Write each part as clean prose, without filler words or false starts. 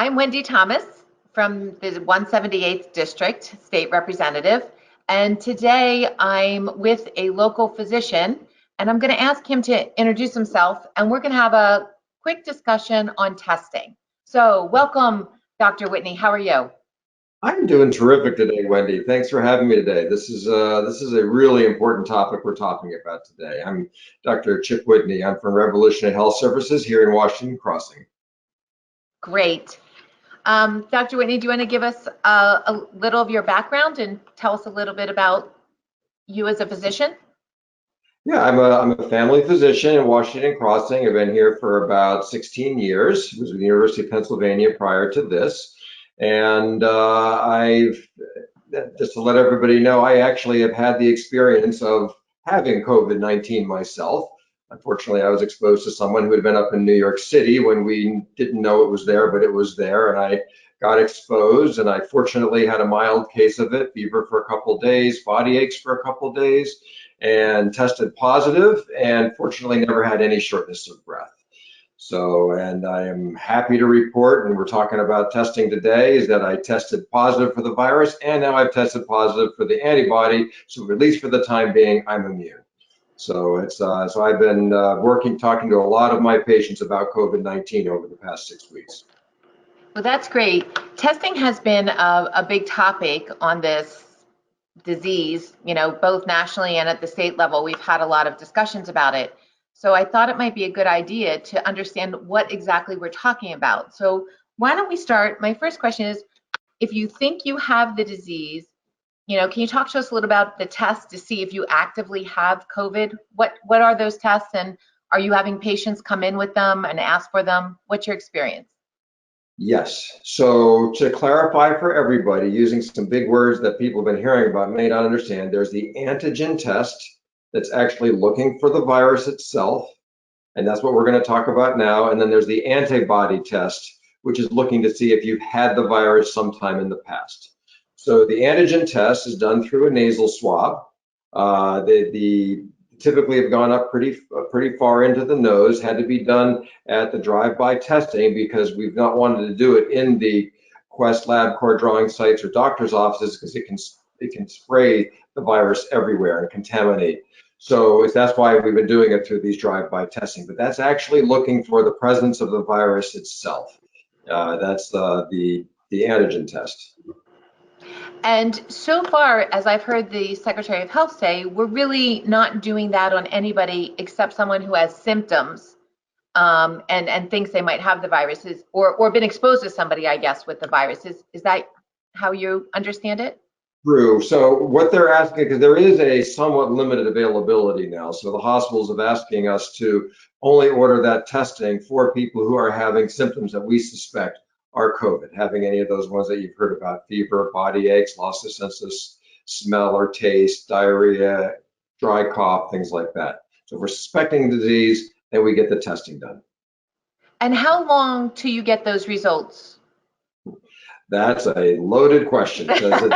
I'm Wendy Thomas from the 178th District, State Representative, and today I'm with a local physician, and I'm going to ask him to introduce himself, and we're going to have a quick discussion on testing. So welcome, Dr. Whitney. How are you? I'm doing terrific today, Wendy. Thanks for having me today. This is a really important topic we're talking about today. I'm Dr. Chip Whitney. I'm from Revolutionary Health Services here in Washington Crossing. Great. Dr. Whitney, do you want to give us a little of your background and tell us a little bit about you as a physician? Yeah, I'm a family physician in Washington Crossing. I've been here for about 16 years. I was at the University of Pennsylvania prior to this. And just to let everybody know, I actually have had the experience of having COVID-19 myself. Unfortunately, I was exposed to someone who had been up in New York City when we didn't know it was there, but it was there, and I got exposed, and I fortunately had a mild case of it, fever for a couple of days, body aches for a couple of days, and tested positive, and fortunately never had any shortness of breath. So, and I am happy to report, and we're talking about testing today, is that I tested positive for the virus, and now I've tested positive for the antibody, so at least for the time being, I'm immune. So so I've been talking to a lot of my patients about COVID-19 over the past 6 weeks. Well, that's great. Testing has been a big topic on this disease, both nationally and at the state level. We've had a lot of discussions about it. So I thought it might be a good idea to understand what exactly we're talking about. So why don't we start? My first question is, if you think you have the disease, can you talk to us a little about the tests to see if you actively have COVID? What are those tests, and are you having patients come in with them and ask for them? What's your experience? Yes. So to clarify for everybody, using some big words that people have been hearing about may not understand, there's the antigen test that's actually looking for the virus itself, and that's what we're going to talk about now. And then there's the antibody test, which is looking to see if you've had the virus sometime in the past. So the antigen test is done through a nasal swab. The typically have gone up pretty far into the nose, had to be done at the drive-by testing because we've not wanted to do it in the Quest LabCorp drawing sites or doctor's offices because it can spray the virus everywhere and contaminate. So that's why we've been doing it through these drive-by testing, but that's actually looking for the presence of the virus itself. That's the antigen test. And so far, as I've heard the Secretary of Health say, we're really not doing that on anybody except someone who has symptoms and thinks they might have the viruses or been exposed to somebody, I guess, with the virus. Is that how you understand it? True. So what they're asking, because there is a somewhat limited availability now, so the hospitals are asking us to only order that testing for people who are having symptoms that we suspect are COVID, having any of those ones that you've heard about: fever, body aches, loss of sense of smell or taste, diarrhea, dry cough, things like that. So if we're suspecting the disease, then we get the testing done. And how long till you get those results? That's a loaded question because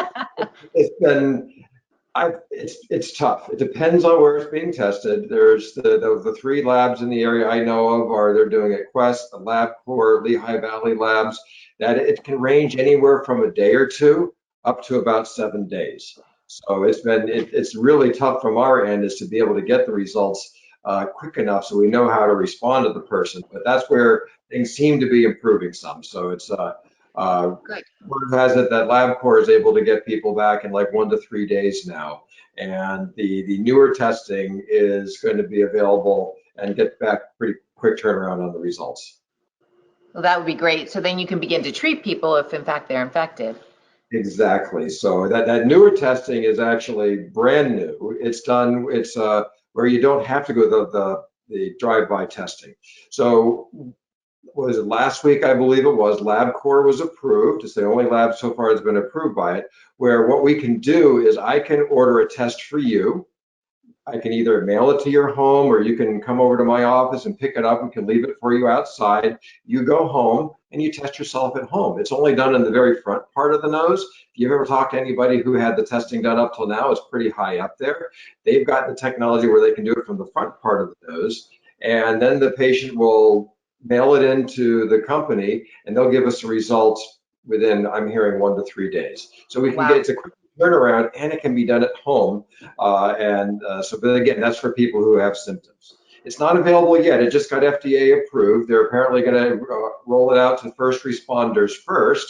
it's tough. It depends on where it's being tested. There's the three labs in the area I know of they're doing it: Quest, the LabCorp, Lehigh Valley Labs. That it can range anywhere from a day or two up to about 7 days. So it's really tough from our end is to be able to get the results quick enough so we know how to respond to the person. But that's where things seem to be improving some. So it's word has it that LabCorp is able to get people back in like 1 to 3 days now, and the newer testing is going to be available and get back pretty quick turnaround on the results. Well, that would be great. So then you can begin to treat people if in fact they're infected. Exactly. So that newer testing is actually brand new. It's done. It's where you don't have to go the drive-by testing. So was it last week, I believe it was, LabCorp was approved. It's the only lab so far that's been approved by it, where what we can do is I can order a test for you. I can either mail it to your home or you can come over to my office and pick it up. We can leave it for you outside. You go home and you test yourself at home. It's only done in the very front part of the nose. If you've ever talked to anybody who had the testing done up till now, it's pretty high up there. They've got the technology where they can do it from the front part of the nose, and then the patient will mail it into the company, and they'll give us the results within, I'm hearing, 1 to 3 days. So we can get, Wow. it's a quick turnaround, and it can be done at home. But again, that's for people who have symptoms. It's not available yet. It just got FDA approved. They're apparently going to roll it out to first responders first,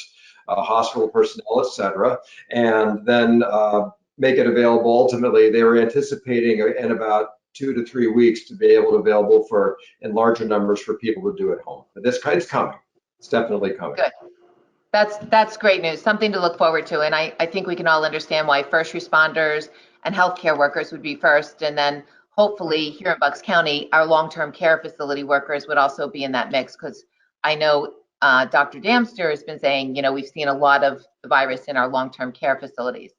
hospital personnel, et cetera, and then make it available. Ultimately, they were anticipating in about 2 to 3 weeks to be able to available for in larger numbers for people to do at home. But this it's coming. It's definitely coming. Good. That's great news, something to look forward to. And I think we can all understand why first responders and healthcare workers would be first. And then hopefully here in Bucks County, our long-term care facility workers would also be in that mix, because I know Dr. Damster has been saying, we've seen a lot of the virus in our long-term care facilities.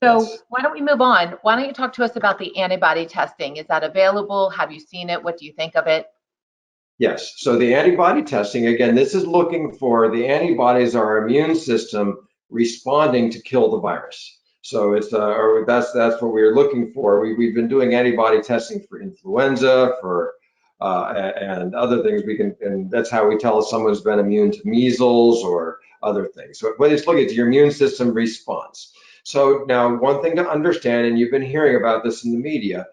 So Yes. why don't we move on? Why don't you talk to us about the antibody testing? Is that available? Have you seen it? What do you think of it? Yes. So the antibody testing, again, this is looking for the antibodies, our immune system responding to kill the virus. So that's what we're looking for. We've been doing antibody testing for influenza, and other things. And that's how we tell if someone's been immune to measles or other things. So, but it's looking at your immune system response. So now, one thing to understand, and you've been hearing about this in the media,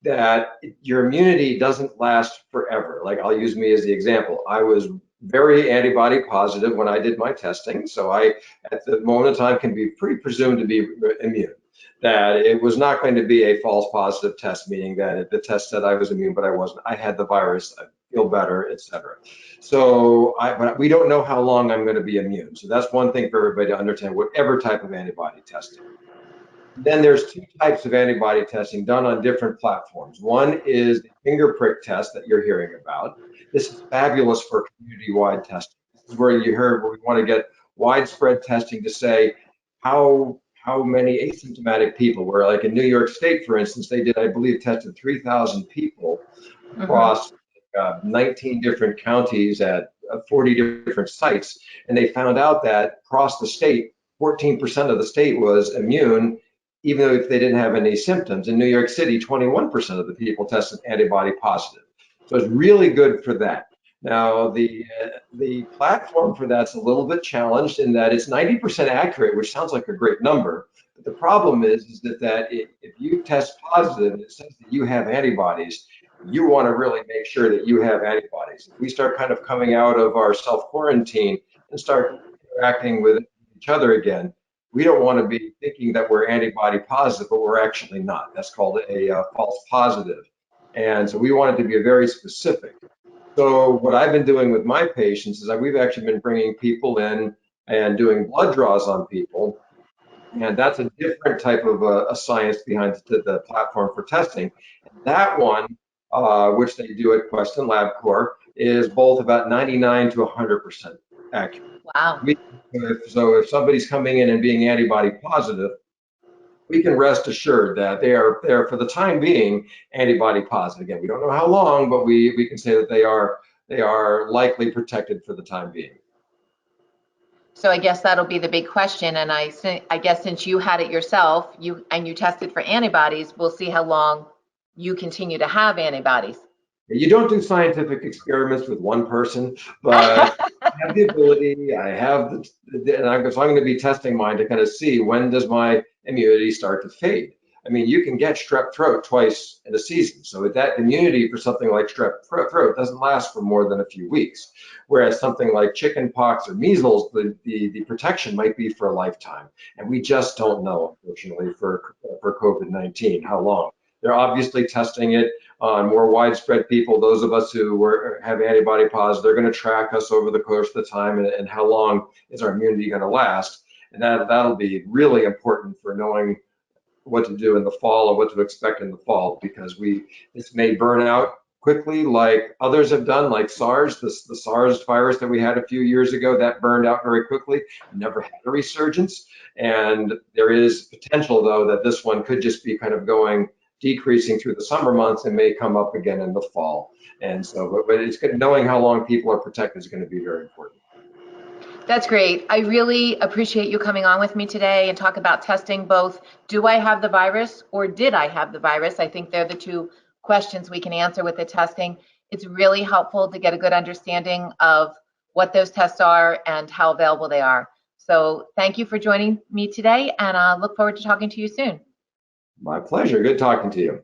that your immunity doesn't last forever. Like, I'll use me as the example. I was very antibody positive when I did my testing. So I, at the moment of time, can be pretty presumed to be immune. That it was not going to be a false positive test, meaning that the test said I was immune, but I wasn't. I had the virus, I feel better, etc. But we don't know how long I'm going to be immune. So that's one thing for everybody to understand, whatever type of antibody testing. Then there's two types of antibody testing done on different platforms. One is the finger prick test that you're hearing about. This is fabulous for community-wide testing. This is where we want to get widespread testing to say how many asymptomatic people. Where, like in New York State, for instance, they did, I believe, tested 3,000 people across 19 different counties at 40 different sites, and they found out that across the state, 14% of the state was immune, even if they didn't have any symptoms. In New York City, 21% of the people tested antibody positive. So it's really good for that. Now, the platform for that's a little bit challenged in that it's 90% accurate, which sounds like a great number. But the problem is that if you test positive and it says that you have antibodies, you want to really make sure that you have antibodies. If we start kind of coming out of our self-quarantine and start interacting with each other again, we don't want to be thinking that we're antibody positive, but we're actually not. That's called a false positive. And so we wanted to be very specific. So what I've been doing with my patients is that we've actually been bringing people in and doing blood draws on people. And that's a different type of a science behind the platform for testing. And that one, which they do at Quest and LabCorp, is both about 99 to 100% accurate. Wow. So if somebody's coming in and being antibody positive, we can rest assured that they are for the time being antibody positive. Again, we don't know how long, but we can say that they are likely protected for the time being. So I guess that'll be the big question. And I guess since you had it yourself, you tested for antibodies, we'll see how long you continue to have antibodies. You don't do scientific experiments with one person, but I have the ability, I have and I'm going to be testing mine to kind of see when does my immunity start to fade. I mean, you can get strep throat twice in a season. So that immunity for something like strep throat doesn't last for more than a few weeks. Whereas something like chicken pox or measles, the protection might be for a lifetime. And we just don't know, unfortunately, for COVID-19, how long. They're obviously testing it on more widespread people. Those of us who have antibody positive, they're going to track us over the course of the time and how long is our immunity going to last. And that'll be really important for knowing what to do in the fall or what to expect in the fall, because this may burn out quickly like others have done, like SARS, the SARS virus that we had a few years ago, that burned out very quickly, never had a resurgence. And there is potential, though, that this one could just be kind of decreasing through the summer months and may come up again in the fall. And so, but it's good, knowing how long people are protected is going to be very important. That's great. I really appreciate you coming on with me today and talk about testing both. Do I have the virus or did I have the virus? I think they're the two questions we can answer with the testing. It's really helpful to get a good understanding of what those tests are and how available they are. So thank you for joining me today, and I look forward to talking to you soon. My pleasure. Good talking to you.